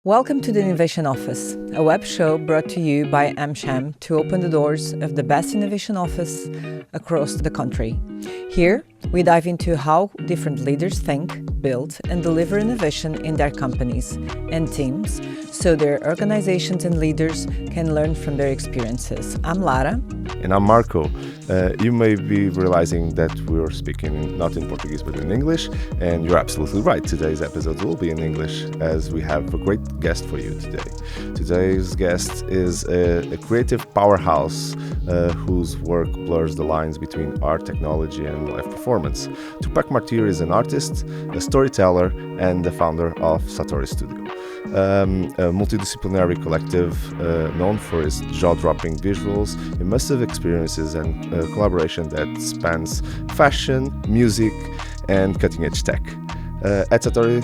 Welcome to the Innovation Office, a web show brought to you by AmSham to open the doors of the best innovation office across the country. Here, we dive into how different leaders think, build, and deliver innovation in their companies and teams, so their organizations and leaders can learn from their experiences. I'm Lara. And I'm Marco. You may be realizing that we're speaking not in Portuguese but in English, and you're absolutely right. Today's episode will be in English as we have a great guest for you today. Today's guest is a creative powerhouse whose work blurs the lines between art, technology, and live performance. Tupac Martir is an artist, a storyteller, and the founder of SATORE Studio, a multidisciplinary collective known for its jaw-dropping visuals, immersive experiences, and collaboration that spans fashion, music, and cutting-edge tech. At SATORE,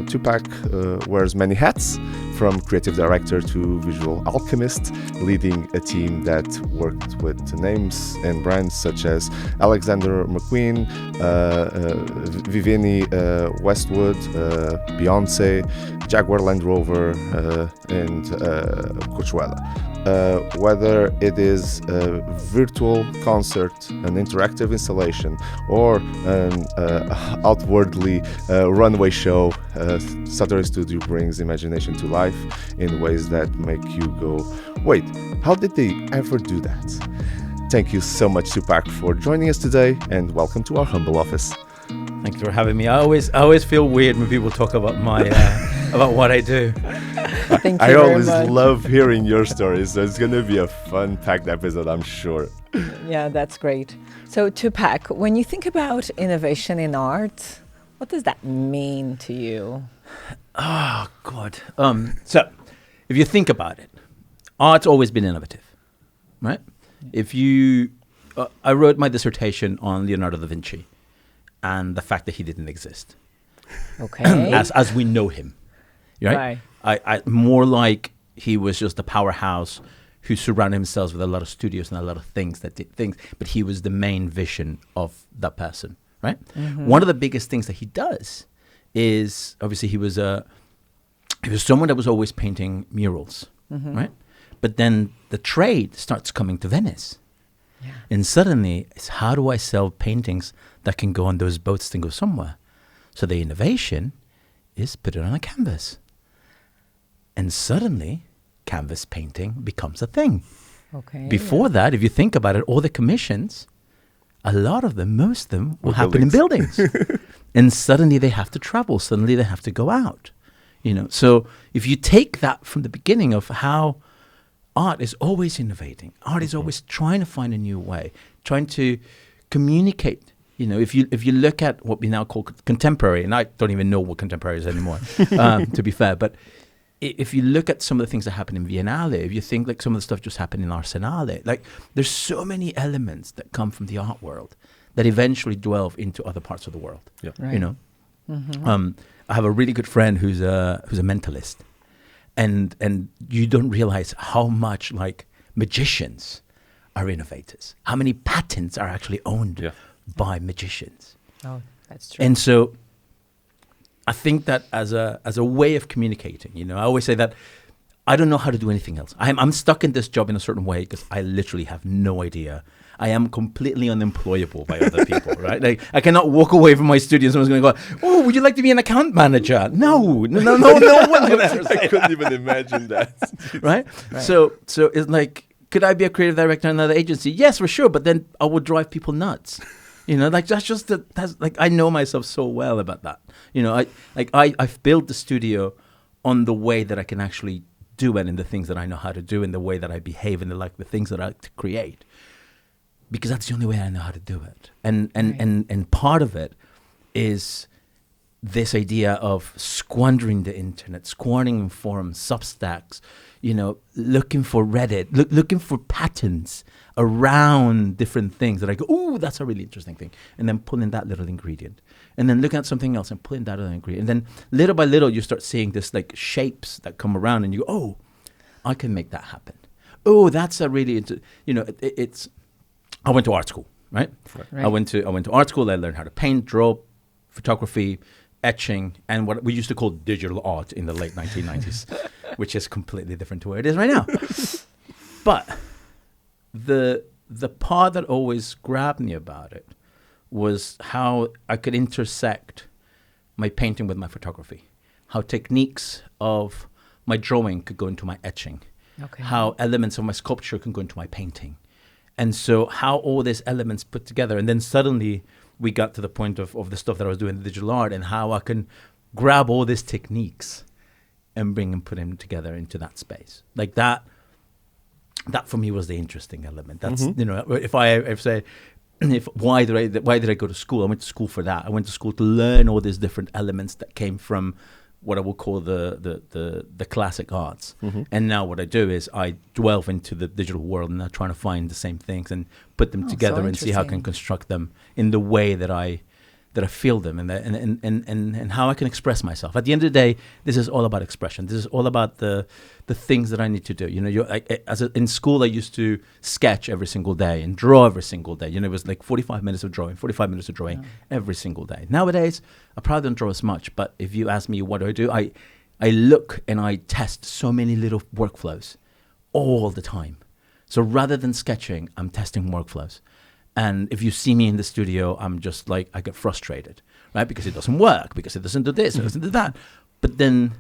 Tupac wears many hats, from creative director to visual alchemist, leading a team that worked with names and brands such as Alexander McQueen, Vivienne Westwood, Beyoncé, Jaguar Land Rover, and Coachella. Whether it is a virtual concert, an interactive installation, or an outwardly runway show, SATORE Studio brings imagination to life in ways that make you go, wait, how did they ever do that? Thank you so much, Tupac, for joining us today, and welcome to our humble office. Thanks for having me. I always feel weird when people talk about my about what I do. Thank you I very always much. love hearing your stories, so it's going to be a fun, packed episode, I'm sure. Yeah, that's great. So, Tupac, when you think about innovation in art, what does that mean to you? Oh, God. So, if you think about it, art's always been innovative, right? If you... I wrote my dissertation on Leonardo da Vinci and the fact that he didn't exist. Okay. as we know him, right? I more like he was just a powerhouse who surrounded himself with a lot of studios and a lot of things that did things, but he was the main vision of that person, right? Mm-hmm. One of the biggest things that he does is, obviously, he was someone that was always painting murals, mm-hmm. right? But then the trade starts coming to Venice. Yeah. And suddenly, it's how do I sell paintings that can go on those boats and go somewhere? So the innovation is put it on a canvas. And suddenly, canvas painting becomes a thing. Okay. Before that, if you think about it, all the commissions, a lot of them, most of them, will happen in buildings. And suddenly they have to travel. Suddenly they have to go out. So if you take that from the beginning of how art is always innovating, art is always trying to find a new way, trying to communicate. If you look at what we now call contemporary, and I don't even know what contemporary is anymore, to be fair, but if you look at some of the things that happen in Biennale, if you think like some of the stuff just happened in Arsenale, like there's so many elements that come from the art world that eventually delve into other parts of the world. Yeah. Right. Mm-hmm. I have a really good friend who's a mentalist, and you don't realize how much like magicians are innovators, how many patents are actually owned by magicians. Oh, that's true. And so I think that as a way of communicating, I always say that I don't know how to do anything else. I'm stuck in this job in a certain way because I literally have no idea. I am completely unemployable by other people, right? Like I cannot walk away from my studio and someone's going to go, "Oh, would you like to be an account manager?" No one would ever say I couldn't even imagine that. Right? So it's like, could I be a creative director in another agency? Yes, for sure. But then I would drive people nuts. Like that's like I know myself so well about that. I've built the studio on the way that I can actually do it and the things that I know how to do and the way that I behave and the things that I like to create. Because that's the only way I know how to do it. And part of it is this idea of squandering the internet, squandering forums, Substacks, looking for Reddit, looking for patterns around different things that I go, oh, that's a really interesting thing. And then pulling that little ingredient. And then looking at something else and pulling that other ingredient. And then little by little, you start seeing this like shapes that come around and you go, oh, I can make that happen. Oh, that's a really, it's, I went to art school, right? I went to art school. I learned how to paint, draw, photography, etching and what we used to call digital art in the late 1990s, which is completely different to where it is right now. But the part that always grabbed me about it was how I could intersect my painting with my photography, how techniques of my drawing could go into my etching, how elements of my sculpture can go into my painting. And so how all these elements put together, and then suddenly we got to the point of the stuff that I was doing in digital art and how I can grab all these techniques and bring and put them together into that space. Like that for me was the interesting element. That's, you know, why did I go to school? I went to school for that. I went to school to learn all these different elements that came from what I would call the classic arts. And now what I do is I delve into the digital world and I'm trying to find the same things and put them together and see how I can construct them in the way that I feel them and how I can express myself. At the end of the day, this is all about expression. This is all about the things that I need to do. You know, in school, I used to sketch every single day and draw every single day. You know, it was like 45 minutes of drawing every single day. Nowadays, I probably don't draw as much, but if you ask me what do, I look and I test so many little workflows all the time. So rather than sketching, I'm testing workflows. And if you see me in the studio, I'm just like, I get frustrated, right? Because it doesn't work, because it doesn't do this, it doesn't do that. But then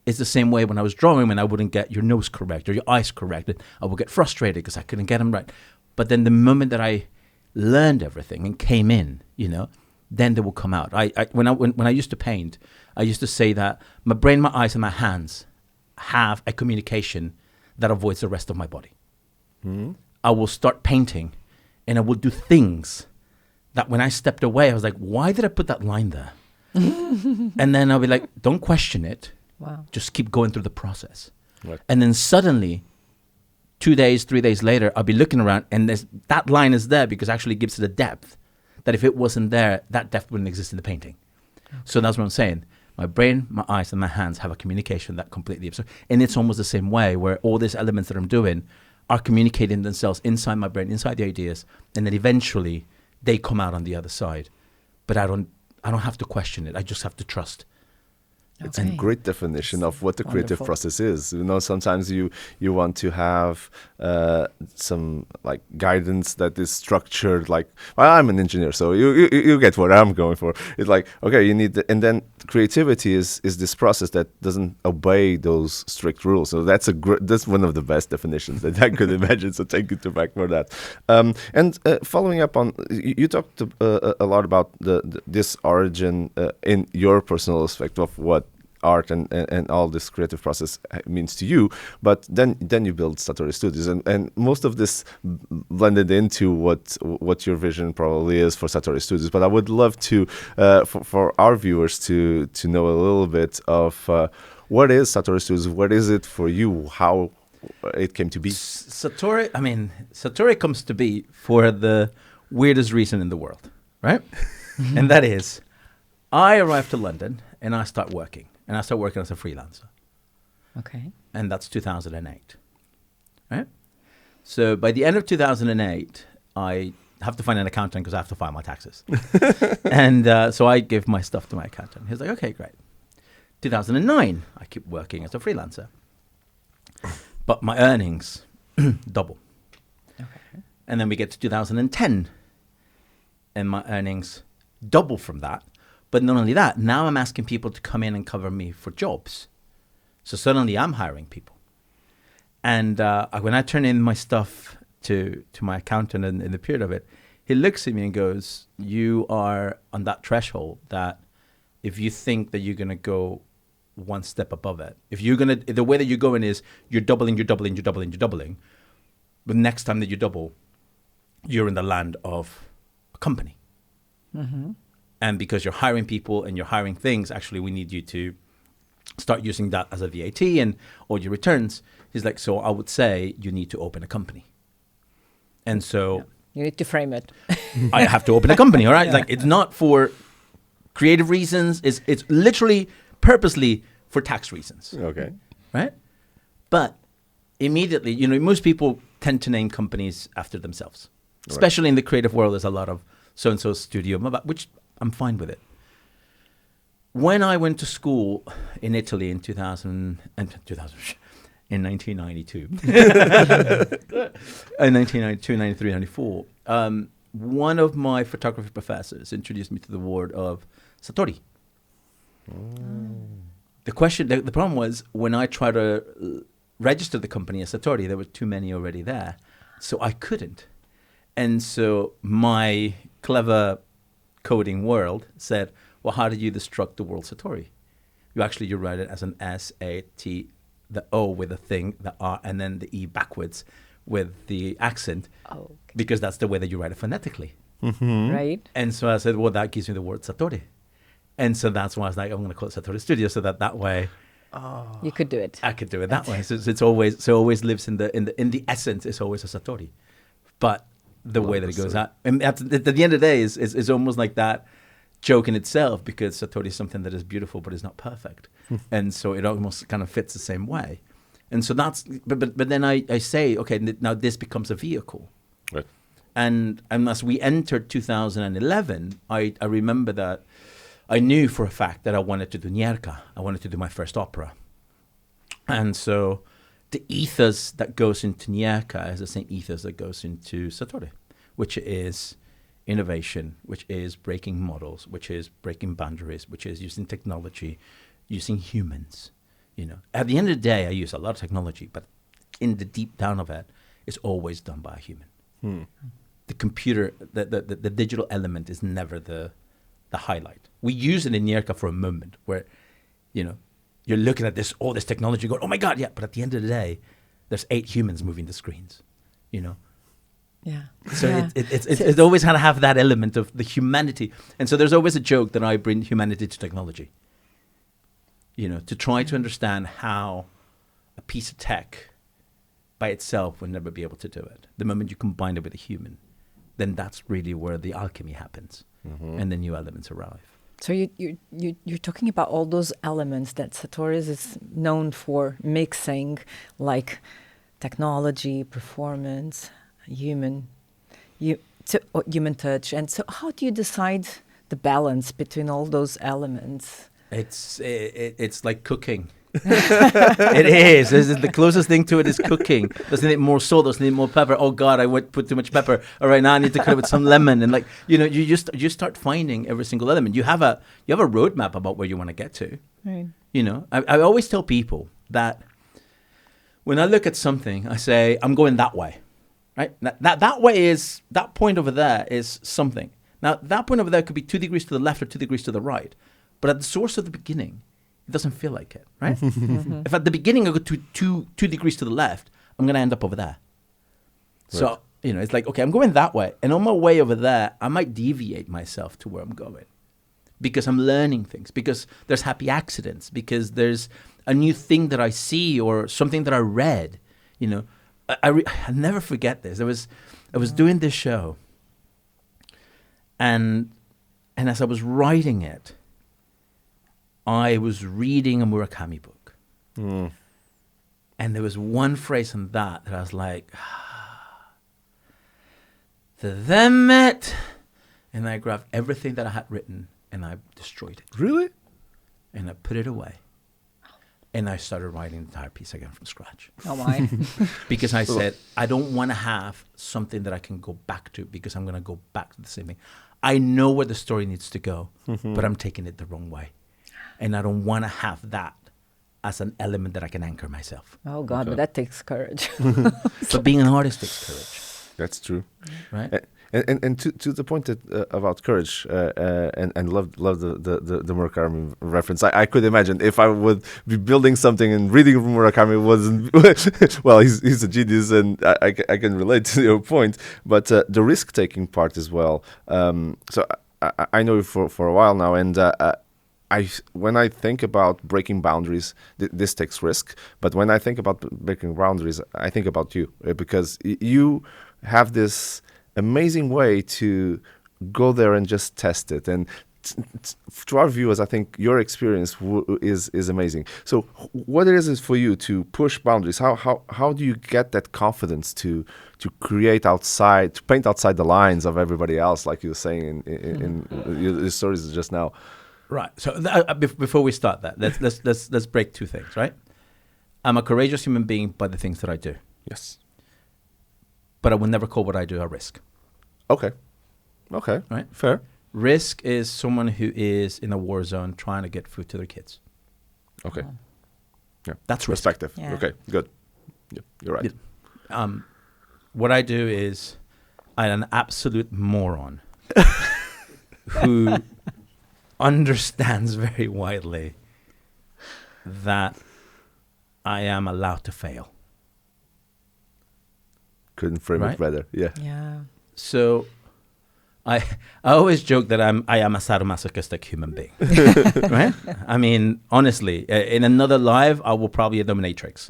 it's the same way when I was drawing, when I wouldn't get your nose correct or your eyes correct, I would get frustrated because I couldn't get them right. But then the moment that I learned everything and came in, you know, then they will come out. When I used to paint, I used to say that my brain, my eyes, and my hands have a communication that avoids the rest of my body. I will start painting and I will do things that when I stepped away, I was like, why did I put that line there? And then I'll be like, don't question it. Wow. Just keep going through the process. Right. And then suddenly, 2 days, 3 days later, I'll be looking around and that line is there because it actually gives it a depth that if it wasn't there, that depth wouldn't exist in the painting. So that's what I'm saying. My brain, my eyes, and my hands have a communication that completely absorbs. And it's almost the same way where all these elements that I'm doing are communicating themselves inside my brain, inside the ideas, and then eventually they come out on the other side. But I don't have to question it. I just have to trust. It's a great definition of what the creative process is. You know, sometimes you want to have some like guidance that is structured. Like, well, I'm an engineer, so you get what I'm going for. It's like, okay, you need, and then creativity is this process that doesn't obey those strict rules. So that's one of the best definitions that I could imagine. So thank you, Tupac, for that. And following up on, you talked a lot about this origin in your personal aspect of what art and all this creative process means to you, but then you build SATORE Studios, and most of this blended into what your vision probably is for SATORE Studios. But I would love to for our viewers to know a little bit of what is SATORE Studios, what is it for you, how it came to be. SATORE comes to be for the weirdest reason in the world, right? And that is, I arrived to London and I start working. And I started working as a freelancer. Okay. And that's 2008. Right? So by the end of 2008, I have to find an accountant because I have to file my taxes. And so I give my stuff to my accountant. He's like, okay, great. 2009, I keep working as a freelancer. But my earnings double. Okay. And then we get to 2010, and my earnings double from that. But not only that, now I'm asking people to come in and cover me for jobs. So suddenly I'm hiring people. And when I turn in my stuff to my accountant in the period of it, he looks at me and goes, you are on that threshold that if you think that you're going to go one step above it, the way that you're going is you're doubling. But next time that you double, you're in the land of a company. Mm-hmm. And because you're hiring people and you're hiring things, actually, we need you to start using that as a VAT and all your returns. He's like, so I would say you need to open a company. And so... You need to frame it. I have to open a company, all right? Yeah. Like, it's not for creative reasons. It's literally, purposely for tax reasons. Okay. Right? But immediately, most people tend to name companies after themselves. Right. Especially in the creative world, there's a lot of so-and-so studio, which... I'm fine with it. when I went to school in Italy in 1992, in 1992, 93, 94, one of my photography professors introduced me to the word of satori. The problem was when I tried to register the company as satori, there were too many already there, so I couldn't. And so my clever coding world said, well, how did you destruct the word satori? You write it as an S-A-T, the O with a thing, the R, and then the E backwards with the accent, because that's the way that you write it phonetically. Right. And so I said, well, that gives me the word satori. And so that's why I was like, I'm going to call it SATORE Studio, so that way you could do it. I could do it that way. So it always lives in the essence. It's always a satori, but the way that it goes out, and at the end of the day, is almost like that joke in itself, because satori is something that is beautiful but is not perfect, and so it almost kind of fits the same way. And so that's, but then I say, okay, now this becomes a vehicle, right? And as we entered 2011, I remember that I knew for a fact that I wanted to do Nierka. I wanted to do my first opera. And so the ethos that goes into Nierka is the same ethos that goes into satori, which is innovation, which is breaking models, which is breaking boundaries, which is using technology, using humans. At the end of the day, I use a lot of technology, but in the deep down of it, it's always done by a human. The computer, the digital element is never the highlight. We use it in Nierka for a moment where, you're looking at all this technology going, oh my God, yeah. But at the end of the day, there's 8 humans moving the screens, Yeah. So Yeah. it's always had to have that element of the humanity. And so there's always a joke that I bring humanity to technology, to try to understand how a piece of tech by itself would never be able to do it. The moment you combine it with a human, then that's really where the alchemy happens. And the new elements arrive. So you're talking about all those elements that satori is known for mixing, like technology, performance, human touch. And so how do you decide the balance between all those elements? It's like cooking. It is. This is the closest thing to it is cooking. Doesn't need more salt, doesn't need more pepper. Oh God, I would put too much pepper. All right, now I need to cut it with some lemon. And you start finding every single element. You have a roadmap about where you want to get to. Right. I always tell people that when I look at something, I say, I'm going that way. Right? That way is, that point over there is something. Now, that point over there could be 2 degrees to the left or 2 degrees to the right. But at the source of the beginning, it doesn't feel like it, right? If at the beginning I go to 2 degrees to the left, I'm going to end up over there. Right. So, it's like, okay, I'm going that way. And on my way over there, I might deviate myself to where I'm going because I'm learning things, because there's happy accidents, because there's a new thing that I see or something that I read. I never forget this. I was doing this show, and as I was writing it, I was reading a Murakami book. And there was one phrase in that I was like, to them it. And I grabbed everything that I had written and I destroyed it. Really? And I put it away. And I started writing the entire piece again from scratch. Oh my. Because I said, I don't want to have something that I can go back to, because I'm going to go back to the same thing. I know where the story needs to go, but I'm taking it the wrong way. And I don't want to have that as an element that I can anchor myself. Oh God, but that takes courage. But being an artist takes courage. That's true. Right? And to the point that, about courage, and love the Murakami reference. I could imagine if I would be building something and reading Murakami wasn't well. He's a genius, and I can relate to your point. But the risk taking part as well. So I know you for a while now, and when I think about breaking boundaries, this takes risk. But when I think about breaking boundaries, I think about you, because you have this amazing way to go there and just test it. And to our viewers, I think your experience is amazing. So what it is for you to push boundaries? How do you get that confidence to create outside, to paint outside the lines of everybody else, like you were saying in your stories just now? Right. So before we start that, let's break two things, right? I'm a courageous human being by the things that I do. Yes. But I will never call what I do a risk. Okay. Right? Fair. Risk is someone who is in a war zone trying to get food to their kids. Okay. Yeah. That's risk. Perspective. Yeah. Okay, good. Yeah, you're right. What I do is I'm an absolute moron who understands very widely that I am allowed to fail. Couldn't frame it better. Yeah. Yeah. So I always joke that I am a sadomasochistic human being, right? I mean, honestly, in another life, I will probably be a dominatrix.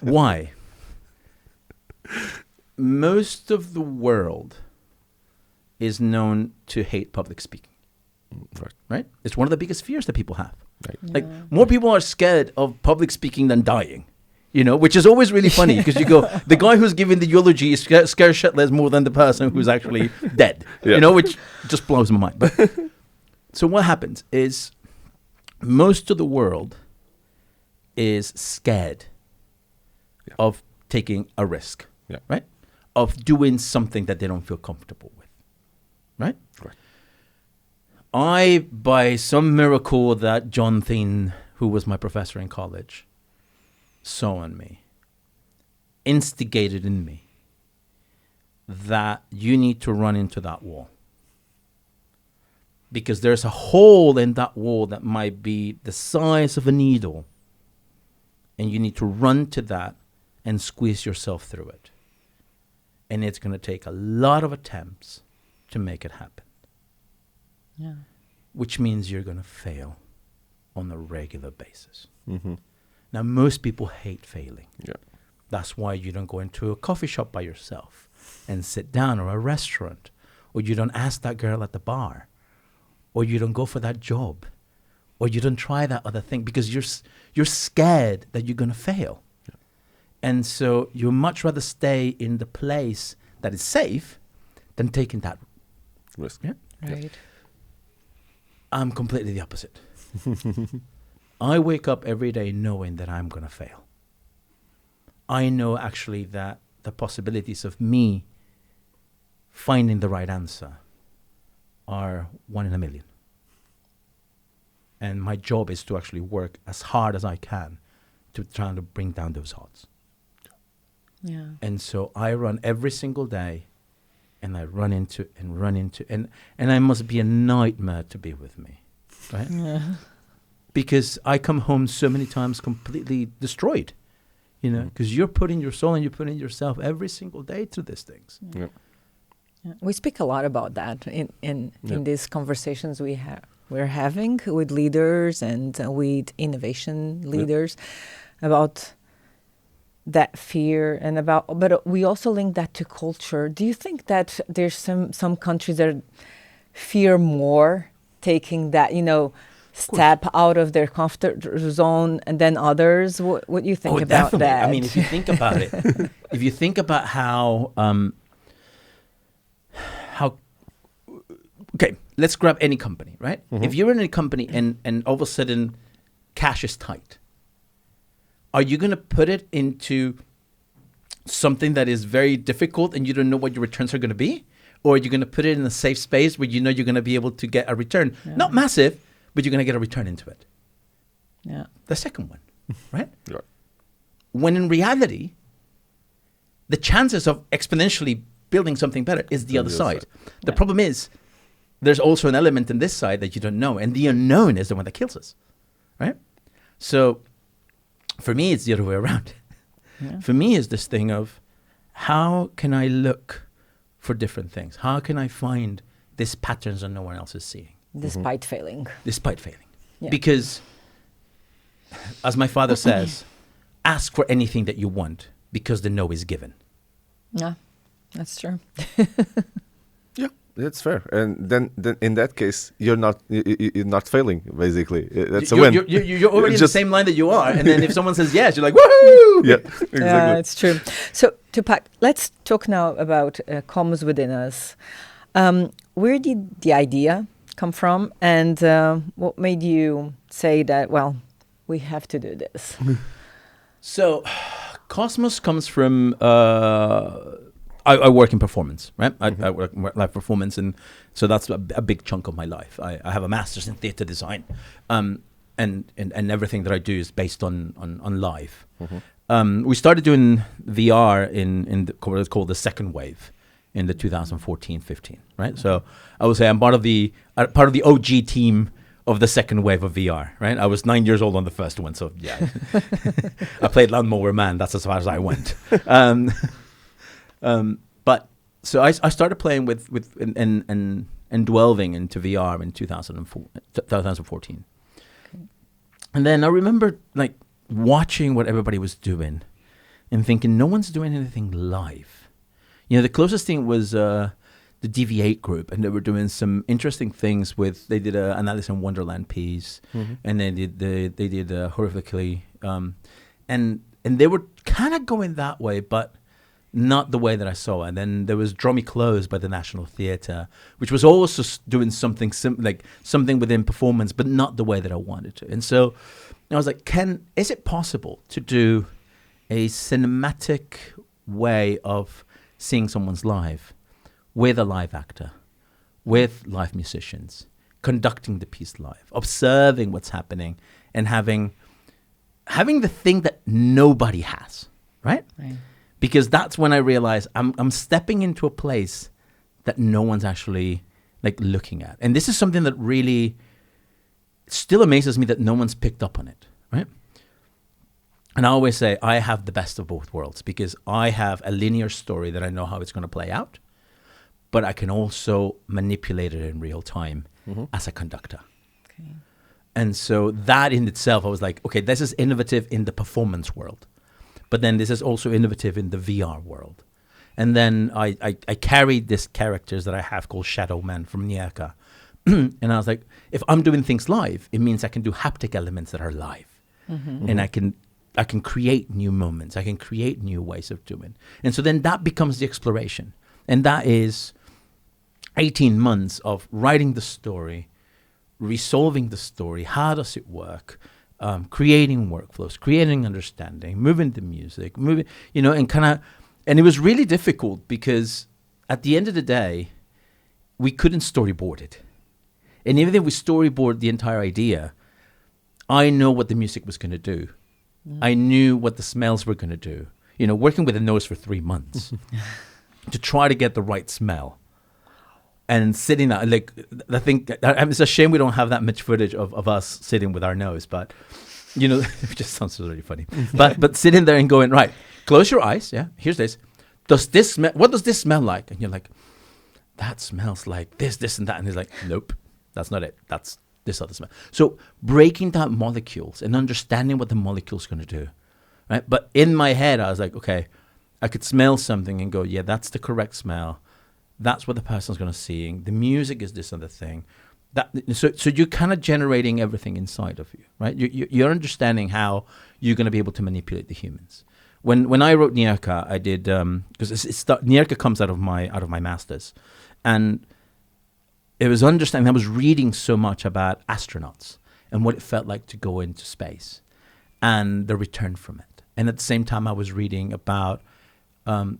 Why? Most of the world is known to hate public speaking, right? It's one of the biggest fears that people have. Right. Like, more people are scared of public speaking than dying. Which is always really funny because you go, the guy who's giving the eulogy is scared shitless more than the person who's actually dead, which just blows my mind. But so what happens is most of the world is scared of taking a risk, right? Of doing something that they don't feel comfortable with, right? I, by some miracle that John Thien, who was my professor in college, saw in me, instigated in me, that you need to run into that wall. Because there's a hole in that wall that might be the size of a needle, and you need to run to that and squeeze yourself through it. And it's going to take a lot of attempts to make it happen. Yeah. Which means you're going to fail on a regular basis. Mm-hmm. Now, most people hate failing. Yeah. That's why you don't go into a coffee shop by yourself and sit down, or a restaurant, or you don't ask that girl at the bar, or you don't go for that job, or you don't try that other thing because you're scared that you're going to fail. Yeah. And so you much rather stay in the place that is safe than taking that risk. Yeah. Right. I'm completely the opposite. I wake up every day knowing that I'm going to fail. I know actually that the possibilities of me finding the right answer are 1 in a million. And my job is to actually work as hard as I can to try to bring down those odds. Yeah. And so I run every single day, and I run into, and I must be a nightmare to be with me, right? Yeah. Because I come home so many times completely destroyed, because you're putting your soul and you're putting yourself every single day through these things. Yeah. Yeah. We speak a lot about that in these conversations we're having with leaders and with innovation leaders about that fear and but we also link that to culture. Do you think that there's some countries that fear more taking that, step out of their comfort zone, and then others? What do you think about definitely. that? I mean, if you think about it, if you think about how okay, let's grab any company, right? Mm-hmm. If you're in a company and all of a sudden cash is tight, are you going to put it into something that is very difficult and you don't know what your returns are going to be? Or are you going to put it in a safe space where you're going to be able to get a return? Yeah. Not massive, but you're going to get a return into it. Yeah. The second one, right? Yeah. When in reality, the chances of exponentially building something better is the other side. The problem is there's also an element in this side that you don't know, and the unknown is the one that kills us, right? So for me, it's the other way around. Yeah. For me, it's this thing of how can I look for different things? How can I find these patterns that no one else is seeing? Despite failing. Despite failing. Yeah. Because, as my father says, ask for anything that you want because the no is given. Yeah, that's true. Yeah, that's fair. And then in that case, you're not failing, basically. That's a win. You're already in the same line that you are. And then if someone says yes, you're like, woohoo! Yeah, exactly. Yeah, it's true. So, Tupac, let's talk now about Comes Within Us. Where did the idea come from, and what made you say that, well, we have to do this? So, Cosmos comes from, I work in performance, right? I work in live performance, and so that's a big chunk of my life. I have a master's in theatre design, and everything that I do is based on live. We started doing VR in what is called the second wave in the 2014-15, right? So I would say I'm part of the OG team of the second wave of VR, right? I was 9 years old on the first one, so yeah. I played Lawnmower Man, that's as far as I went. But so I started playing with and delving into VR in 2014. And then I remember like watching what everybody was doing and thinking, no one's doing anything live. You know, the closest thing was the DV8 group, and they were doing some interesting things they did an Alice in Wonderland piece, and they did horrifically, and they were kind of going that way, but not the way that I saw. And then there was Draw Me Close by the National Theatre, which was also doing something like something within performance, but not the way that I wanted to. And so I was like, is it possible to do a cinematic way of seeing someone's live with a live actor, with live musicians, conducting the piece live, observing what's happening, and having the thing that nobody has, right? Because that's when I realized I'm stepping into a place that no one's actually like looking at. And this is something that really still amazes me that no one's picked up on it, right? And I always say I have the best of both worlds, because I have a linear story that I know how it's going to play out, but I can also manipulate it in real time as a conductor. Okay. And so that in itself, I was like, okay, this is innovative in the performance world, but then this is also innovative in the VR world. And then I carried these characters that I have called Shadow Man from Nyeka. And I was like, if I'm doing things live, it means I can do haptic elements that are live. And I can create new moments. I can create new ways of doing. And so then that becomes the exploration. And that is 18 months of writing the story, resolving the story. How does it work? Creating workflows, creating understanding, moving the music, and it was really difficult because at the end of the day, we couldn't storyboard it. And even if we storyboard the entire idea, I know what the music was going to do. I knew what the smells were going to do. You know, working with a nose for 3 months to try to get the right smell. And sitting there, like, I think it's a shame we don't have that much footage of us sitting with our nose, but, you know, it just sounds really funny. But sitting there and going, right, close your eyes, yeah, here's this. What does this smell like? And you're like, that smells like this, and that. And he's like, nope, that's not it. That's this other smell. So breaking down molecules and understanding what the molecule's going to do, right? But in my head, I was like, okay, I could smell something and go, yeah, that's the correct smell. That's what the person's going to see. The music is this other thing. So you're kind of generating everything inside of you, right? You're understanding how you're going to be able to manipulate the humans. When I wrote Nyeka, I did because Nyeka comes out of my master's, and it was understanding. I was reading so much about astronauts and what it felt like to go into space, and the return from it. And at the same time, I was reading about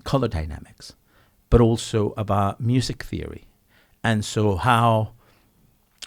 color dynamics, but also about music theory. And so how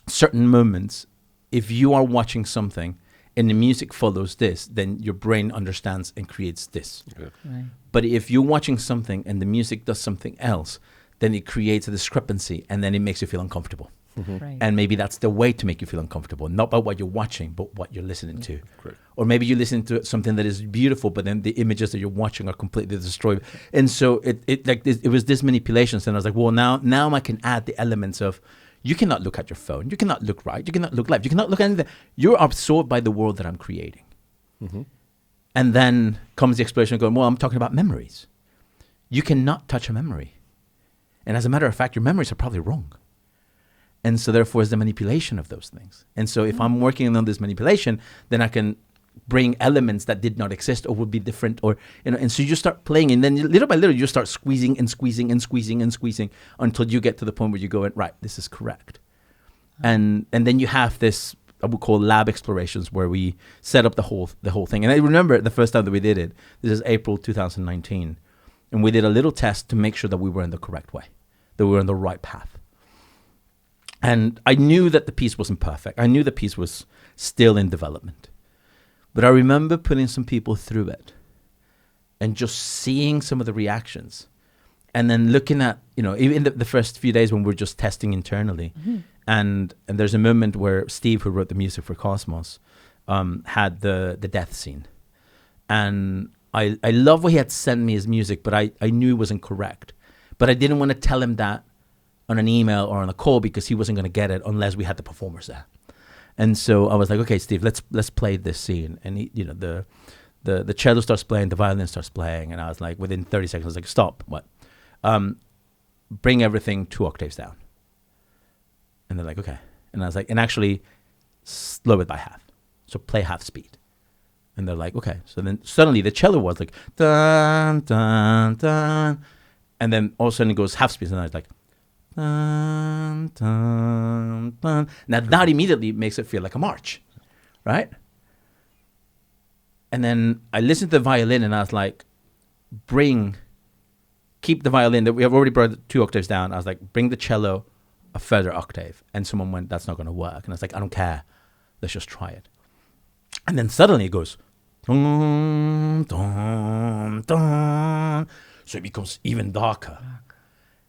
certain moments, if you are watching something and the music follows this, then your brain understands and creates this. Okay. Right. But if you're watching something and the music does something else, then it creates a discrepancy, and then it makes you feel uncomfortable. Right. And maybe that's the way to make you feel uncomfortable, not by what you're watching, but what you're listening to. Great. Or maybe you listen to something that is beautiful, but then the images that you're watching are completely destroyed. And so it was this manipulations, and I was like, well, now I can add the elements of, you cannot look at your phone, you cannot look right, you cannot look left, you cannot look at anything. You're absorbed by the world that I'm creating. And then comes the exploration of going, well, I'm talking about memories. You cannot touch a memory. And as a matter of fact, your memories are probably wrong. And so therefore is the manipulation of those things. And so if I'm working on this manipulation, then I can bring elements that did not exist or would be different, or, you know, and so you start playing, and then little by little you start squeezing and squeezing and squeezing and squeezing until you get to the point where you go, right, this is correct. And then you have this, I would call lab explorations, where we set up the whole thing. And I remember the first time that we did it, this is April 2019, and we did a little test to make sure that we were in the correct way, that we were on the right path. And I knew that the piece wasn't perfect. I knew the piece was still in development. But I remember putting some people through it and just seeing some of the reactions. And then looking at, even the first few days when we're just testing internally. Mm-hmm. And there's a moment where Steve, who wrote the music for Cosmos, had the death scene. And I love what he had sent me his music, but I knew it wasn't correct. But I didn't want to tell him that on an email or on a call, because he wasn't going to get it unless we had the performers there. And so I was like, okay, Steve, let's play this scene. And he, the cello starts playing, the violin starts playing, and I was like, within 30 seconds, I was like, stop, what? Bring everything 2 octaves down. And they're like, okay. And I was like, and actually slow it by half. So play half speed. And they're like, okay. So then suddenly the cello was like, dun, dun, dun. And then all of a sudden it goes half speed. And I was like, dun, dun, dun. Now that immediately makes it feel like a march, right? And then I listened to the violin and I was like, keep the violin that we have already brought 2 octaves down. I was like, bring the cello a further octave. And someone went, that's not going to work. And I was like, I don't care. Let's just try it. And then suddenly it goes, dun, dun, dun. So it becomes even darker.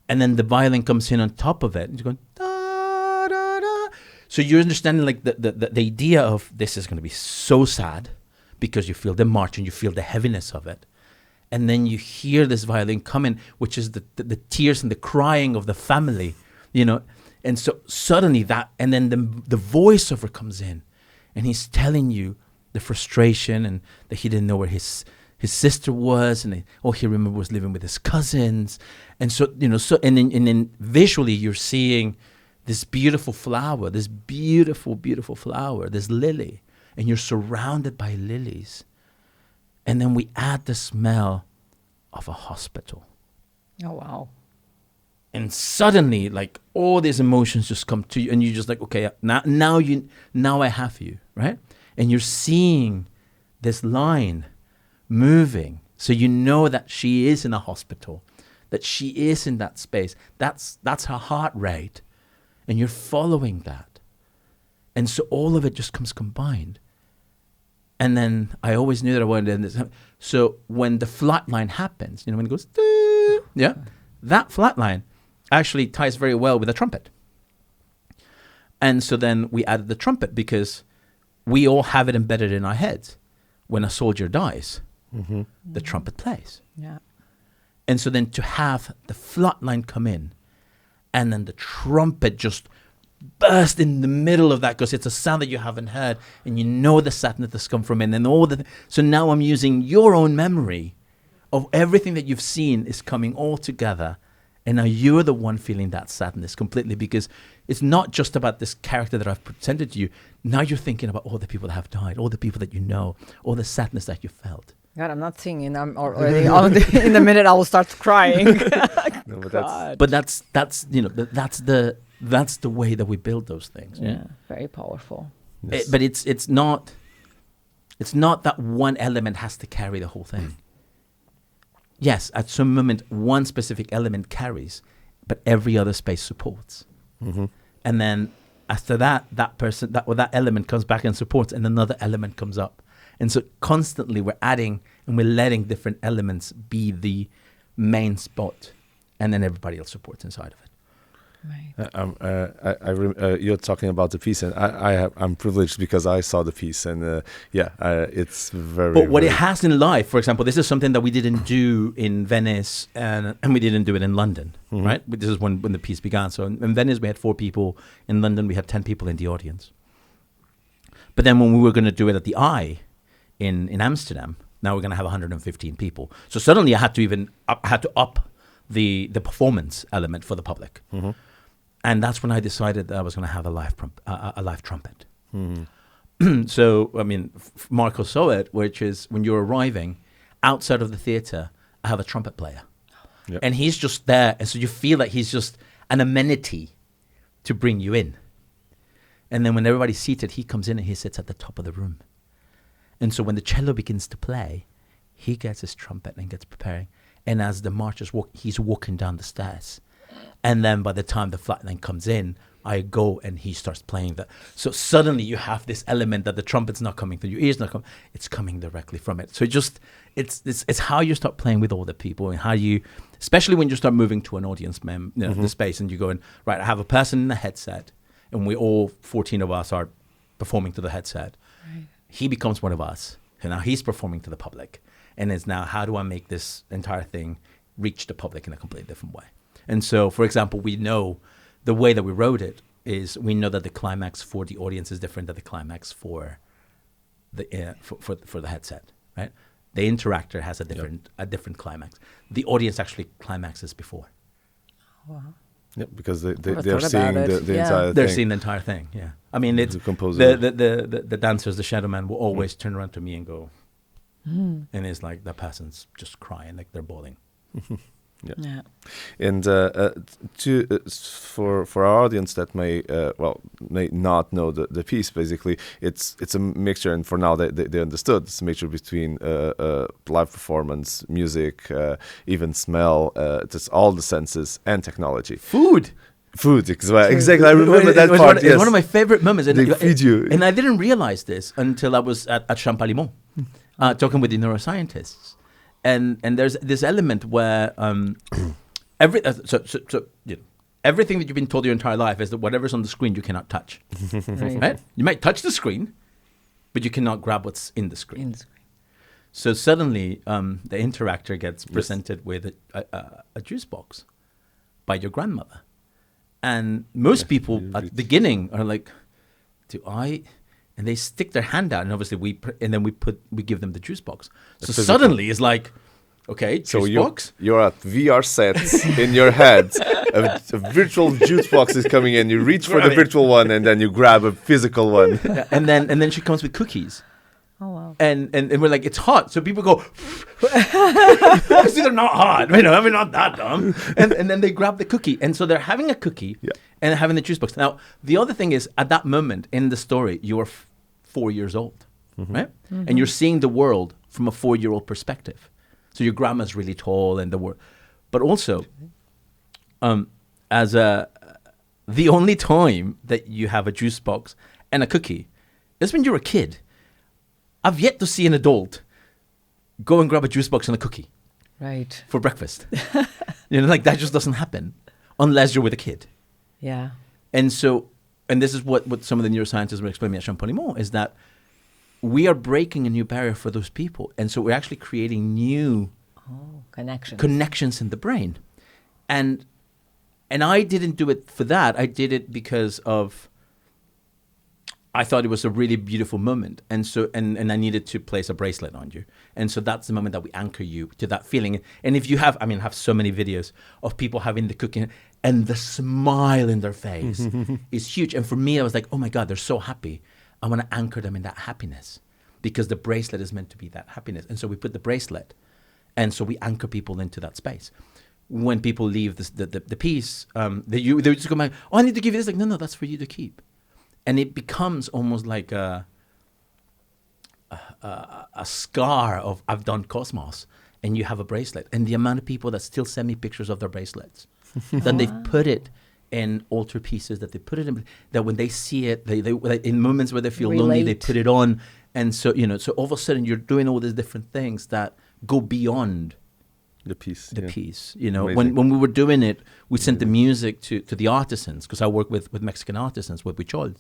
And then the violin comes in on top of it. And you're going, da, da, da. So you're understanding like the idea of this is going to be so sad, because you feel the march and you feel the heaviness of it. And then you hear this violin coming, which is the tears and the crying of the family, And so suddenly and then the voiceover comes in, and he's telling you the frustration and that he didn't know where his sister was, and all he remembered was living with his cousins. And so, and then visually you're seeing this beautiful flower, this beautiful, beautiful flower, this lily, and you're surrounded by lilies. And then we add the smell of a hospital. Oh, wow. And suddenly, like, all these emotions just come to you, and you're just like, okay, now I have you, right? And you're seeing this line moving. So you know that she is in a hospital, that she is in that space. That's her heart rate. And you're following that. And so all of it just comes combined. And then I always knew that I wanted to end this. So when the flat line happens, when it goes, yeah, that flat line actually ties very well with the trumpet. And so then we added the trumpet, because we all have it embedded in our heads. When a soldier dies, the trumpet plays. Yeah. And so then to have the flat line come in, and then the trumpet just burst in the middle of that, because it's a sound that you haven't heard, and the sadness that's come from it, and so now I'm using your own memory of everything that you've seen is coming all together, and now you're the one feeling that sadness completely, because it's not just about this character that I've presented to you. Now you're thinking about all the people that have died, all the people that all the sadness that you felt. God, I'm not singing. I'm already in the minute I will start crying. But that's the way that we build those things. Yeah, very powerful. Yes. But it's not that one element has to carry the whole thing. Yes, at some moment one specific element carries, but every other space supports. Mm-hmm. And then after that element comes back and supports, and another element comes up. And so constantly we're adding and we're letting different elements be the main spot, and then everybody else supports inside of it. Right. You're talking about the piece, and I'm privileged because I saw the piece, and it's very. But what it has in life, for example, this is something that we didn't do in Venice, and we didn't do it in London, right? This is when the piece began. So in Venice we had 4 people, in London we had 10 people in the audience. But then when we were going to do it at the Eye in Amsterdam, now we're going to have 115 people. So suddenly I had to up the performance element for the public. Mm-hmm. And that's when I decided that I was going to have a live trumpet. Mm-hmm. So, I mean, Marco saw it, which is when you're arriving outside of the theater, I have a trumpet player. Yep. And he's just there. And so you feel like he's just an amenity to bring you in. And then when everybody's seated, he comes in and he sits at the top of the room. And so when the cello begins to play, he gets his trumpet and gets preparing. And as the marchers walk, he's walking down the stairs. And then by the time the flatline comes in, I go and he starts playing that. So suddenly you have this element that the trumpet's not coming through your ears, it's coming directly from it. So it's how you start playing with all the people, and how you, especially when you start moving to an audience, the space, and you go in, right, I have a person in a headset, and we all 14 of us are performing to the headset. Right. He becomes one of us, and now he's performing to the public. And it's now, how do I make this entire thing reach the public in a completely different way? And so, for example, we know the way that we wrote it is, we know that the climax for the audience is different than the climax for the for the headset, right? The interactor has a different climax. The audience actually climaxes before. Wow. Yeah, because they're seeing the entire thing. They're seeing the entire thing, yeah. I mean, it's the dancers, the shadow man will always turn around to me and go, and it's like that person's just crying, like they're bawling. Yeah. And for our audience that may not know the piece, basically it's a mixture, and for now they understood it's a mixture between live performance, music, even smell, just all the senses, and technology. Food, exactly. I remember that part. It's one of my favorite moments. And they feed you, and I didn't realize this until I was at Champalimont, talking with the neuroscientists. And there's this element where everything that you've been told your entire life is that whatever's on the screen you cannot touch. Right? You might touch the screen, but you cannot grab what's in the screen. So suddenly the interactor gets presented with a juice box by your grandmother. And most people at the beginning are like, do I... And they stick their hand out, and obviously we give them the juice box. So suddenly it's like, okay, juice box. You're at VR sets in your head. A virtual juice box is coming in. You reach for the virtual one, and then you grab a physical one. And then she comes with cookies. Oh wow! And we're like, it's hot. So people go, obviously they're not hot. We're not that dumb. And then they grab the cookie, and so they're having a cookie and having the juice box. Now the other thing is, at that moment in the story, you are 4 years old, right? Mm-hmm. And you're seeing the world from a 4-year-old perspective. So your grandma's really tall, and the world, but also, the only time that you have a juice box and a cookie is when you're a kid. I've yet to see an adult go and grab a juice box and a cookie, right, for breakfast. Like that just doesn't happen unless you're with a kid. Yeah. And so, and this is what some of the neuroscientists were explaining at Champalimont, is that we are breaking a new barrier for those people. And so we're actually creating new connections in the brain. And I didn't do it for that. I did it because of, I thought it was a really beautiful moment. And so, and I needed to place a bracelet on you. And so that's the moment that we anchor you to that feeling. And if you have, I have so many videos of people having the cooking, and the smile in their face is huge. And for me, I was like, oh my God, they're so happy. I want to anchor them in that happiness, because the bracelet is meant to be that happiness. And so we put the bracelet, and so we anchor people into that space. When people leave the piece, they just go, oh, I need to give you this. Like, no, that's for you to keep. And it becomes almost like a scar of, I've done Cosmos, and you have a bracelet. And the amount of people that still send me pictures of their bracelets, that they've put it in altar pieces, that they put it in, that when they see it, they like, in moments where they feel lonely, they put it on. And so, so all of a sudden you're doing all these different things that go beyond the piece. When we were doing it, we sent the music to the artisans, because I work with Mexican artisans, with Huichol,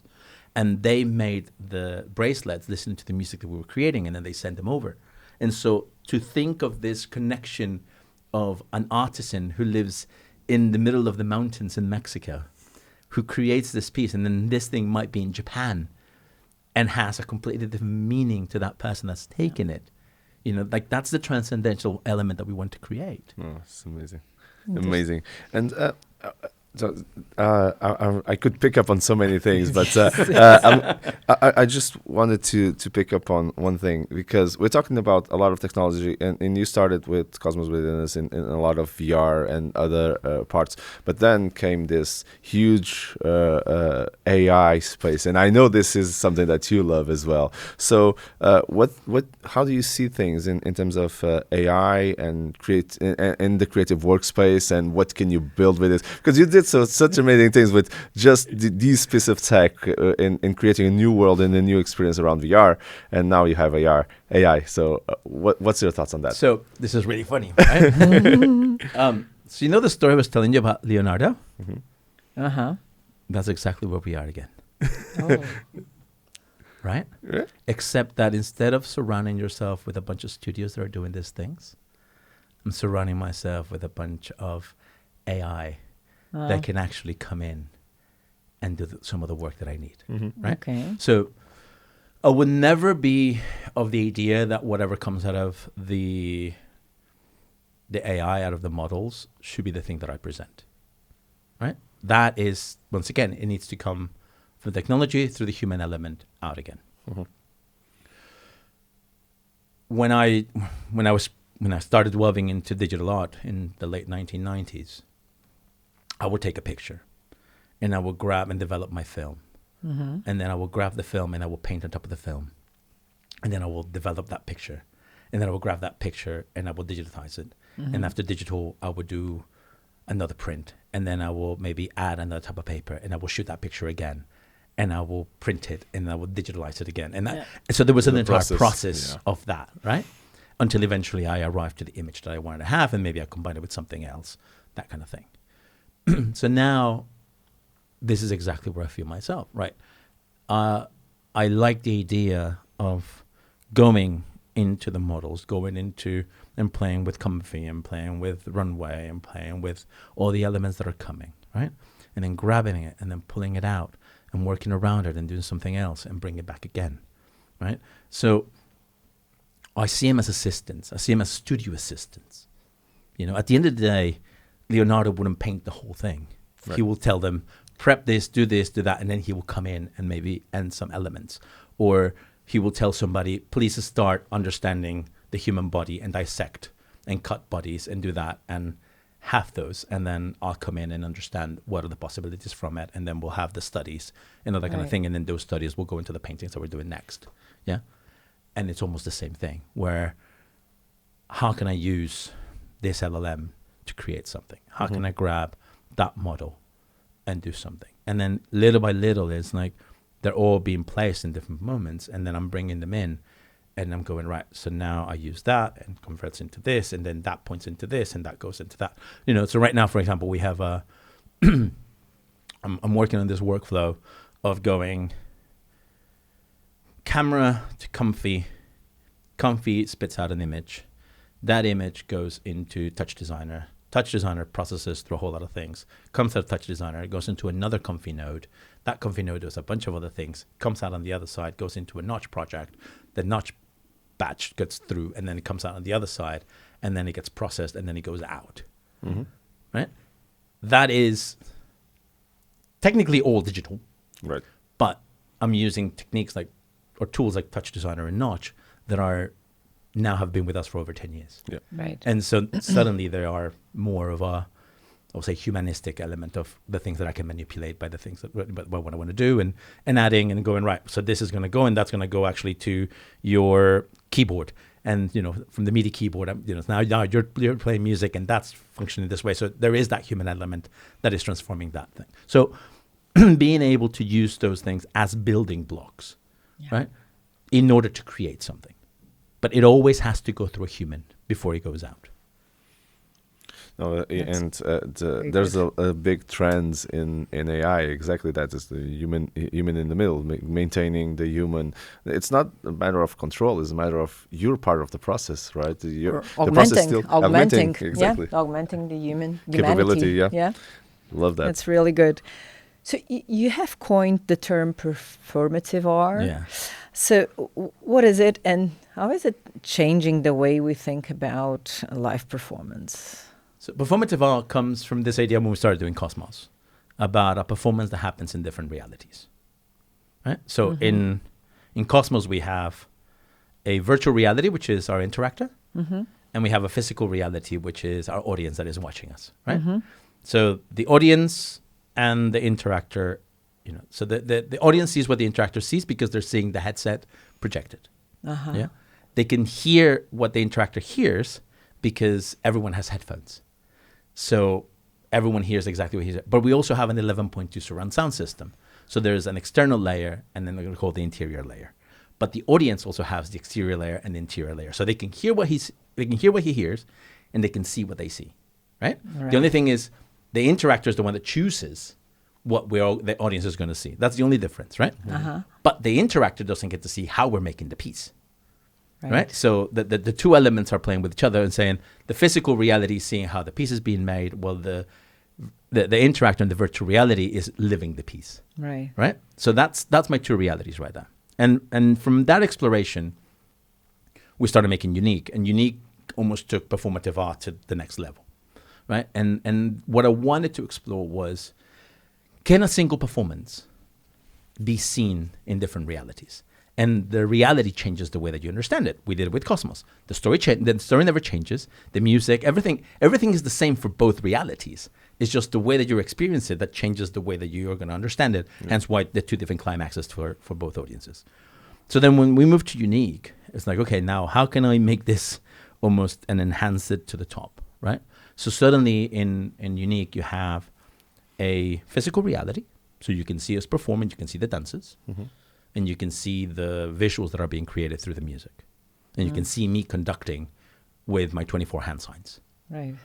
and they made the bracelets listening to the music that we were creating, and then they sent them over. And so to think of this connection of an artisan who lives in the middle of the mountains in Mexico, who creates this piece, and then this thing might be in Japan and has a completely different meaning to that person that's taken it. Like that's the transcendental element that we want to create. Oh, it's amazing. Amazing. And So I could pick up on so many things, but I just wanted to pick up on one thing, because we're talking about a lot of technology, and you started with Cosmos Within Us in a lot of VR and other parts, but then came this huge AI space, and I know this is something that you love as well. So how do you see things in terms of AI and in the creative workspace, and what can you build with it? Because you did such amazing things with just these piece of tech in creating a new world and a new experience around VR, and now you have AI. So what's your thoughts on that? So this is really funny, right? So you know the story I was telling you about Leonardo? Uh-huh. That's exactly where we are again. Oh. Right? Yeah. Except that instead of surrounding yourself with a bunch of studios that are doing these things, I'm surrounding myself with a bunch of AI that can actually come in and do some of the work that I need, right? Okay. So I would never be of the idea that whatever comes out of the AI, out of the models, should be the thing that I present, right? That is, once again, it needs to come from technology through the human element out again. When I started delving into digital art in the late 1990s, I would take a picture and I would grab and develop my film. And then I will grab the film and I will paint on top of the film. And then I will develop that picture. And then I will grab that picture and I will digitize it. And after digital, I would do another print. And then I will maybe add another type of paper and I will shoot that picture again. And I will print it and I will digitalize it again. And so there was an entire process of that, right? Until eventually I arrived to the image that I wanted to have, and maybe I combined it with something else, that kind of thing. So now this is exactly where I feel myself, right? I like the idea of going into the models, going into and playing with comfy and playing with runway and playing with all the elements that are coming, right? And then grabbing it and then pulling it out and working around it and doing something else and bring it back again, right? So I see him as assistants. I see him as studio assistants. You know, at the end of the day, Leonardo wouldn't paint the whole thing. Right. He will tell them, prep this, do that, and then he will come in and maybe end some elements. Or he will tell somebody, please start understanding the human body and dissect and cut bodies and do that and have those. And then I'll come in and understand what are the possibilities from it. And then we'll have the studies and all that kind of thing. And then those studies will go into the paintings that we're doing next. Yeah. And it's almost the same thing, where how can I use this LLM to create something? How can I grab that model and do something? And then little by little, it's like they're all being placed in different moments, and then I'm bringing them in and I'm going, right, so now I use that and converts into this, and then that points into this and that goes into that. You know, so right now, for example, we have I'm working on this workflow of going camera to comfy spits out an image. That image goes into Touch Designer. Touch Designer processes through a whole lot of things. Comes out of Touch Designer, it goes into another comfy node. That comfy node does a bunch of other things. Comes out on the other side, goes into a Notch project. The Notch batch gets through, and then it comes out on the other side, and then it gets processed, and then it goes out. Right? That is technically all digital. Right. But I'm using techniques like, or tools like Touch Designer and Notch that are now have been with us for over 10 years. Yeah. Right. And so suddenly there are more of a, I would say, humanistic element of the things that I can manipulate by the things that what I want to do, and adding and going, right, so this is going to go and that's going to go actually to your keyboard. And, you know, from the MIDI keyboard, you know, now you're playing music and that's functioning this way. So there is that human element that is transforming that thing. So being able to use those things as building blocks, right, in order to create something. But it always has to go through a human before it goes out. No, and there's a big trend in AI. Exactly, that is the human in the middle, maintaining the human. It's not a matter of control; it's a matter of you're part of the process, right? The process still augmenting, exactly. Yeah, augmenting the human capability. Humanity. Yeah, love that. That's really good. So you have coined the term performative art. Yeah. So what is it, and how is it changing the way we think about live performance? So performative art comes from this idea when we started doing Cosmos. about a performance that happens in different realities. Right? So in Cosmos, we have a virtual reality, which is our interactor, and we have a physical reality, which is our audience that is watching us. Right? So the audience and the interactor, so the audience sees what the interactor sees because they're seeing the headset projected. Yeah, they can hear what the interactor hears because everyone has headphones. So everyone hears exactly what he said. But we also have an 11.2 surround sound system. So there's an external layer, and then we're going to call the interior layer. But the audience also has the exterior layer and the interior layer. So they can hear what he hears, and they can see what they see. Right? The only thing is, the interactor is the one that chooses what the audience is going to see. That's the only difference, right? But the interactor doesn't get to see how we're making the piece. Right? So the two elements are playing with each other and saying the physical reality is seeing how the piece is being made, while the interactor in the virtual reality is living the piece. Right? So that's my two realities right there. And from that exploration, we started making Unique, and Unique almost took performative art to the next level. Right? And what I wanted to explore was, can a single performance be seen in different realities? And the reality changes the way that you understand it. We did it with Cosmos. The story never changes. The music, everything is the same for both realities. It's just the way that you experience it that changes the way that you are going to understand it. Hence why the two different climaxes for both audiences. So then when we moved to Unique, it's like, okay, now how can I make this almost and enhance it to the top, right? So suddenly in Unique, you have a physical reality. So you can see us perform and you can see the dances. And you can see the visuals that are being created through the music. And you can see me conducting with my 24 hand signs. Right.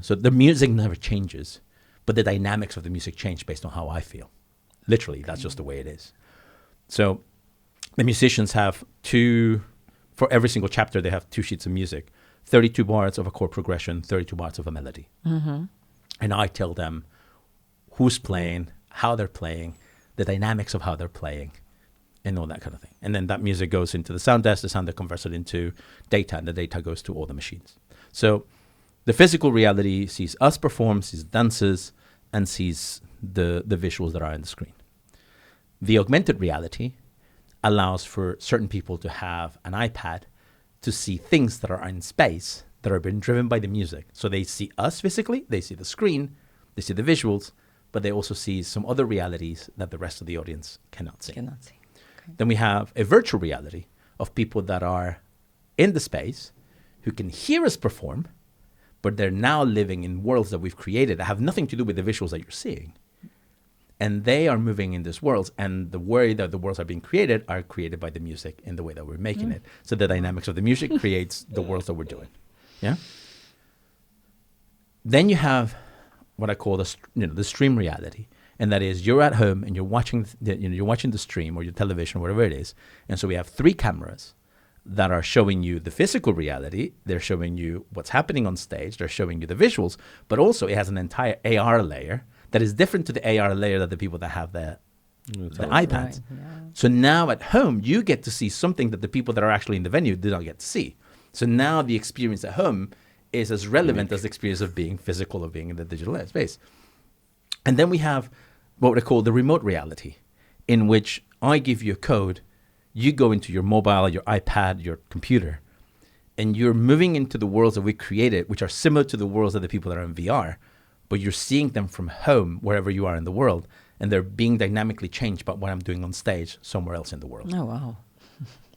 So the music never changes, but the dynamics of the music change based on how I feel. Literally, that's just the way it is. So the musicians have for every single chapter, they have 2 sheets of music, 32 bars of a chord progression, 32 bars of a melody. And I tell them who's playing, how they're playing, the dynamics of how they're playing, and all that kind of thing. And then that music goes into the sound desk, the sound desk converts it into data, and the data goes to all the machines. So the physical reality sees us perform, sees dances, and sees the visuals that are on the screen. The augmented reality allows for certain people to have an iPad to see things that are in space that are being driven by the music. So they see us physically, they see the screen, they see the visuals, but they also see some other realities that the rest of the audience cannot see. Then we have a virtual reality of people that are in the space who can hear us perform, but they're now living in worlds that we've created that have nothing to do with the visuals that you're seeing. And they are moving in these worlds, and the way that the worlds are being created are created by the music in the way that we're making it. So the dynamics of the music creates the worlds that we're doing. Yeah. Then you have what I call the stream reality. And that is, you're at home and you're watching the stream or your television or whatever it is. And so we have 3 cameras that are showing you the physical reality. They're showing you what's happening on stage. They're showing you the visuals. But also it has an entire AR layer that is different to the AR layer that the people that have the iPads. Right, yeah. So now at home, you get to see something that the people that are actually in the venue did not get to see. So now the experience at home is as relevant as the experience of being physical, of being in the digital space. And then we have what we call the remote reality, in which I give you a code, you go into your mobile, your iPad, your computer, and you're moving into the worlds that we created, which are similar to the worlds of the people that are in VR, but you're seeing them from home, wherever you are in the world, and they're being dynamically changed by what I'm doing on stage somewhere else in the world. Oh, wow.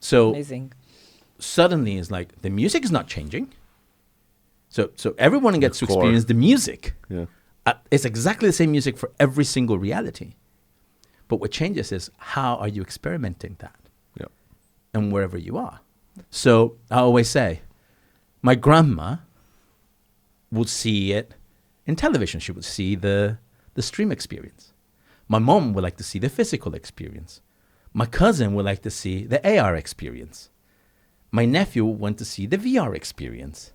So amazing. Suddenly it's like the music is not changing. So everyone gets to experience the music. Yeah. It's exactly the same music for every single reality. But what changes is, how are you experimenting that? Yeah. And wherever you are. So I always say, my grandma would see it in television. She would see the stream experience. My mom would like to see the physical experience. My cousin would like to see the AR experience. My nephew would want to see the VR experience.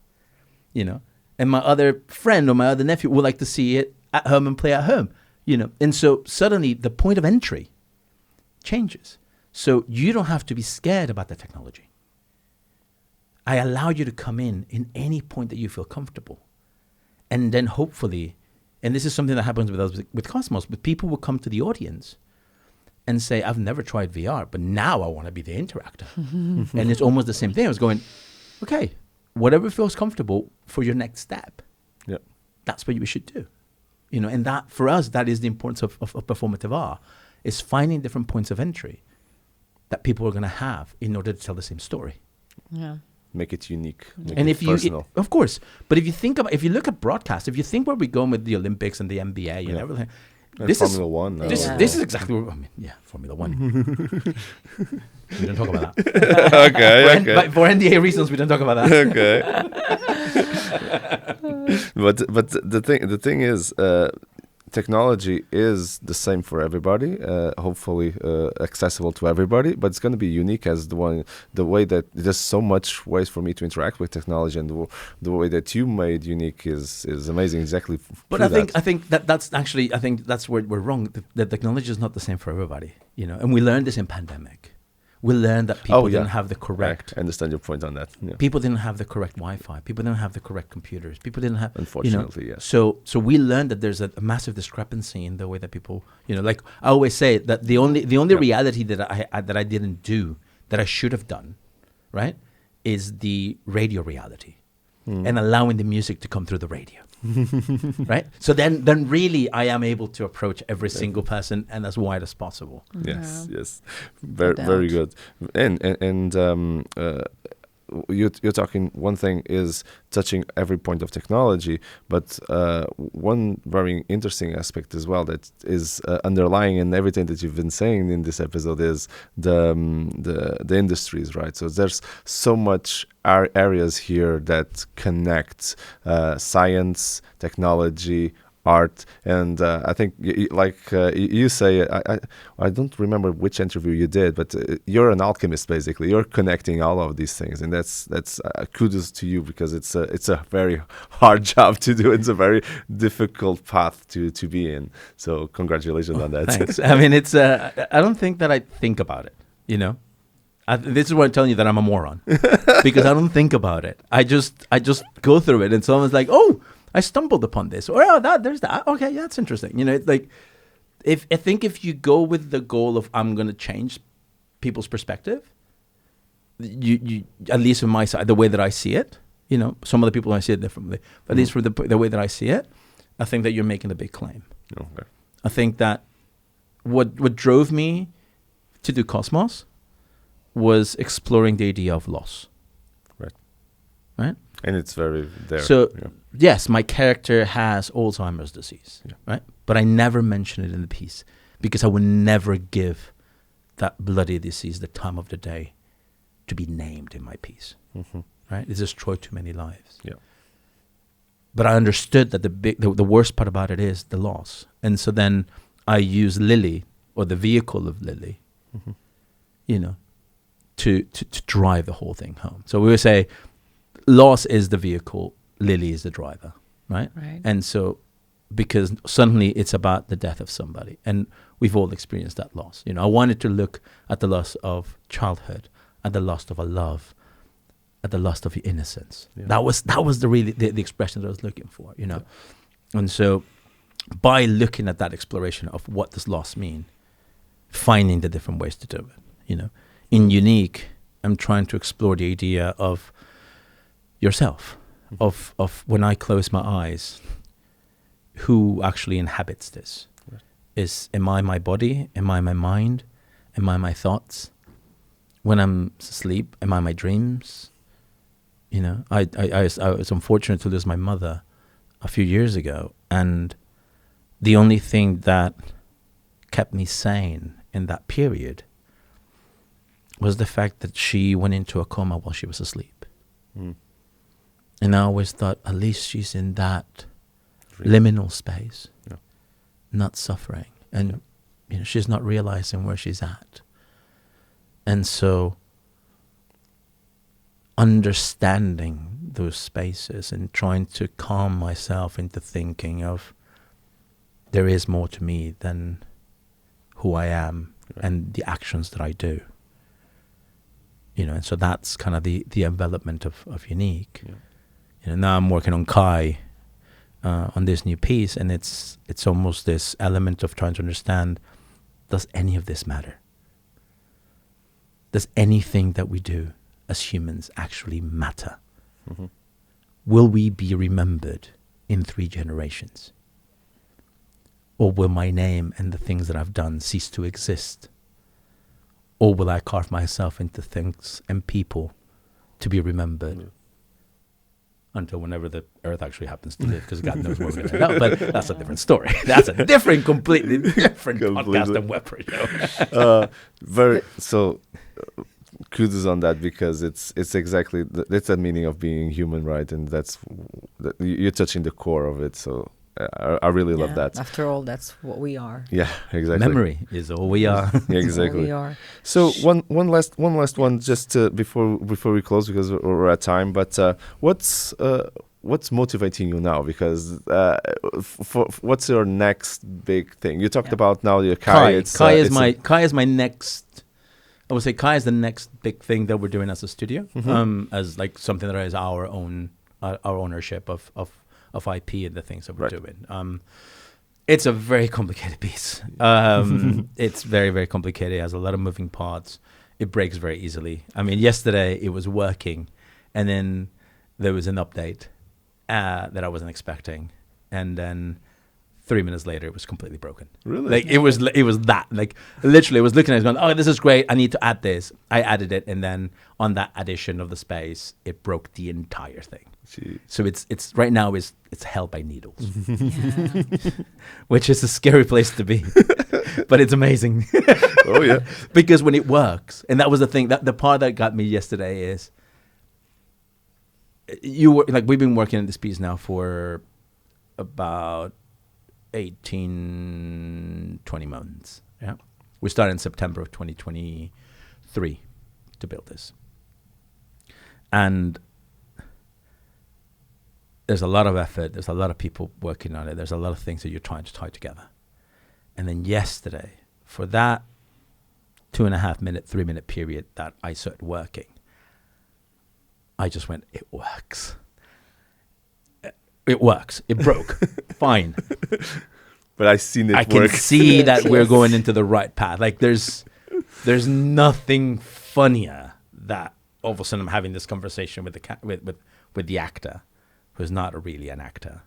And my other friend or my other nephew would like to see it at home and play at home, And so suddenly the point of entry changes. So you don't have to be scared about the technology. I allow you to come in any point that you feel comfortable. And then hopefully And this is something that happens with us with Cosmos. But people will come to the audience and say, I've never tried VR, but now I want to be the interactor. And it's almost the same thing. I was going, okay, whatever feels comfortable for your next step. Yeah. That's what we should do. You know, and that, for us, that is the importance of performative art, is finding different points of entry that people are going to have in order to tell the same story. Yeah. Make it unique. Make And it if personal. of course, but if you look at broadcast, if you think where we're going with the Olympics and the NBA and everything, And this Formula One. this is exactly what I mean. Yeah, Formula One. We don't talk about that. Okay. For NDA reasons, we don't talk about that. Okay. but the thing is, technology is the same for everybody. Hopefully, accessible to everybody. But it's going to be unique as the way that there's so much ways for me to interact with technology, and the way that you made unique is amazing. Exactly. But I think that's where we're wrong. The technology is not the same for everybody. You know, and we learned this in pandemic. We learned that people didn't have the correct. I understand your point on that. Yeah. People didn't have the correct Wi-Fi. People didn't have the correct computers. People didn't have. Unfortunately, yes. So we learned that there's a massive discrepancy in the way that people, like I always say that the only reality that I didn't do that I should have done, right, is the radio reality, and allowing the music to come through the radio. Right, so then really I am able to approach every single person and as wide as possible. Yes, very good. And you're talking, one thing is touching every point of technology, but one very interesting aspect as well that is underlying in everything that you've been saying in this episode is the industries, right? So there's so much areas here that connect science, technology, art, and I think you say, I don't remember which interview you did, but you're an alchemist basically. You're connecting all of these things, and that's kudos to you, because it's a very hard job to do. It's a very difficult path to be in. So congratulations on that. Thanks. I mean, it's I don't think that I think about it. You know, this is why I'm telling you that I'm a moron, because I don't think about it. I just go through it, and someone's like, oh, I stumbled upon this, or there's that. Okay, yeah, that's interesting. You know, it's like, if you go with the goal of I'm going to change people's perspective, you at least from my side, the way that I see it, you know, some other people might see it differently, but at least for the way that I see it, I think that you're making a big claim. Okay. I think that what drove me to do Cosmos was exploring the idea of loss. Right. And it's very there. So, yes, my character has Alzheimer's disease, right? But I never mention it in the piece, because I would never give that bloody disease the time of the day to be named in my piece, right? It destroyed too many lives. Yeah. But I understood that the worst part about it is the loss. And so then I use Lily, or the vehicle of Lily, you know, to drive the whole thing home. So we would say, loss is the vehicle, Lily is the driver, right? And so, because suddenly it's about the death of somebody, and we've all experienced that loss. You know, I wanted to look at the loss of childhood, at the loss of a love, at the loss of your innocence. That was the expression that I was looking for, you know. And so, by looking at that exploration of what does loss mean, finding the different ways to do it, you know. In Unique, I'm trying to explore the idea of yourself, of when I close my eyes, who actually inhabits this? Am I my body? Am I my mind? Am I my thoughts? When I'm asleep, am I my dreams? You know, I was unfortunate to lose my mother a few years ago, and the only thing that kept me sane in that period was the fact that she went into a coma while she was asleep. And I always thought, at least she's in that liminal space, not suffering. And you know, she's not realizing where she's at. And so understanding those spaces and trying to calm myself into thinking of there is more to me than who I am and the actions that I do. You know, and so that's kind of the envelopment of Unique. You know, now I'm working on Kai, on this new piece, and it's almost this element of trying to understand: does any of this matter? Does anything that we do as humans actually matter? Mm-hmm. Will we be remembered in 3 generations? Or will my name and the things that I've done cease to exist? Or will I carve myself into things and people to be remembered until whenever the earth actually happens to live, because God knows where we're going to end up. But that's a different story. That's a different, completely different podcast and web show. Kudos on that, because it's exactly that's the meaning of being human, right? And you're touching the core of it. So I really love that. After all, that's what we are. Yeah, exactly. Memory is all we are. Exactly. All we are. So one last one just before we close, because we're at time. But what's motivating you now? Because what's your next big thing? You talked about now your Kai. Kai is my next. I would say Kai is the next big thing that we're doing as a studio, as like something that is our own our ownership of IP and the things that we're doing. It's a very complicated piece. It's very, very complicated. It has a lot of moving parts. It breaks very easily. I mean, yesterday it was working, and then there was an update that I wasn't expecting, and then 3 minutes later, it was completely broken. Really? Like it was that. Like literally, I was looking at it, going, "Oh, this is great. I need to add this." I added it, and then on that addition of the space, it broke the entire thing. Jeez. So it's right now it's hell by needles, which is a scary place to be, but it's amazing. Oh yeah, because when it works, and that was the thing. That the part that got me yesterday is we've been working on this piece now for about 18, 20 months. Yeah. We started in September of 2023 to build this. And there's a lot of effort. There's a lot of people working on it. There's a lot of things that you're trying to tie together. And then yesterday, for that 2.5 minute, 3 minute period that I started working, I just went, it works. It works. It broke. Fine. But I seen it I work. can see that we're going into the right path. Like there's nothing funnier that all of a sudden I'm having this conversation with the actor, who's not really an actor,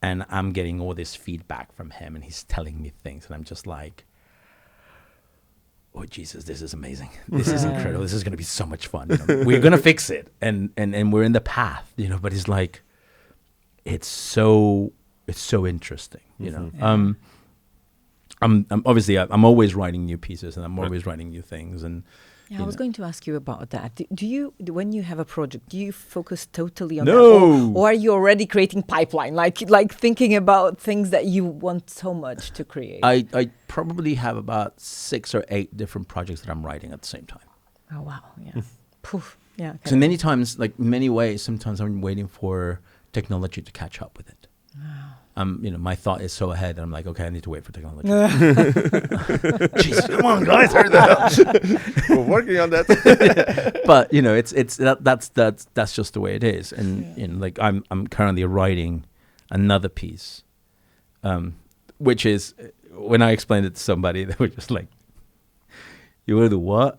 and I'm getting all this feedback from him, and he's telling me things, and I'm just like, oh Jesus, this is amazing. This is incredible. This is going to be so much fun. We're going to fix it, and we're in the path, But it's like, it's so interesting, I'm obviously I'm always writing new pieces, and I'm always writing new things, and I was going to ask you about that. Do you, when you have a project, do you focus totally on that, or are you already creating pipeline, like thinking about things that you want so much to create? I probably have about 6 or 8 different projects that I'm writing at the same time. Oh wow, yeah. Poof. Yeah. So many times, like many ways, sometimes I'm waiting for technology to catch up with it. Wow. My thought is so ahead, and I'm like, okay, I need to wait for technology. Jesus, come on, guys, hurry that up. We're working on that. But that's just the way it is. And like I'm currently writing another piece, which is, when I explained it to somebody, they were just like, "You want to do what?"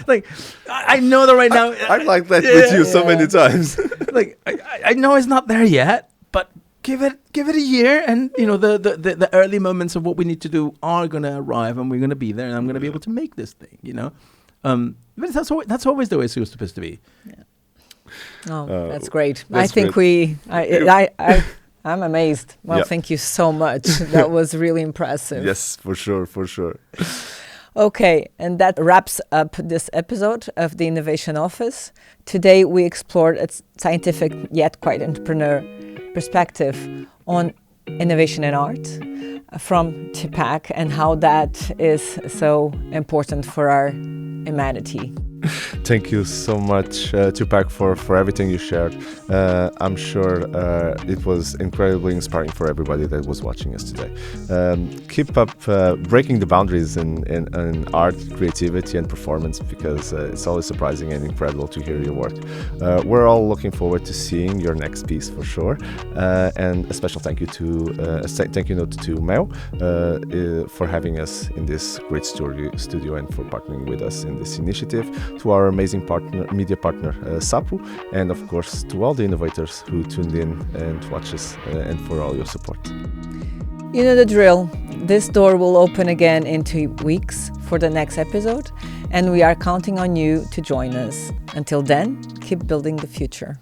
Like I know that right now. I'm like that with you so many times. Like I know it's not there yet, but give it a year, and the early moments of what we need to do are gonna arrive, and we're gonna be there, and I'm gonna be able to make this thing. But that's always the way it's supposed to be. Yeah. Oh, that's great. That's I think great. I'm amazed. Well, thank you so much. That was really impressive. Yes, for sure. Okay, and that wraps up this episode of the Innovation Office. Today we explored a scientific yet quite entrepreneur perspective on innovation in art from Tupac, and how that is so important for our humanity. Thank you so much, Tupac, for everything you shared. I'm sure it was incredibly inspiring for everybody that was watching us today. Keep up breaking the boundaries in art, creativity, and performance, because it's always surprising and incredible to hear your work. We're all looking forward to seeing your next piece for sure. And a special thank you note to Mel for having us in this great studio and for partnering with us in this initiative, to our amazing media partner Sapu, and of course to all the innovators who tuned in and watched us, and for all your support. You know the drill. This door will open again in 2 weeks for the next episode, and we are counting on you to join us. Until then, keep building the future.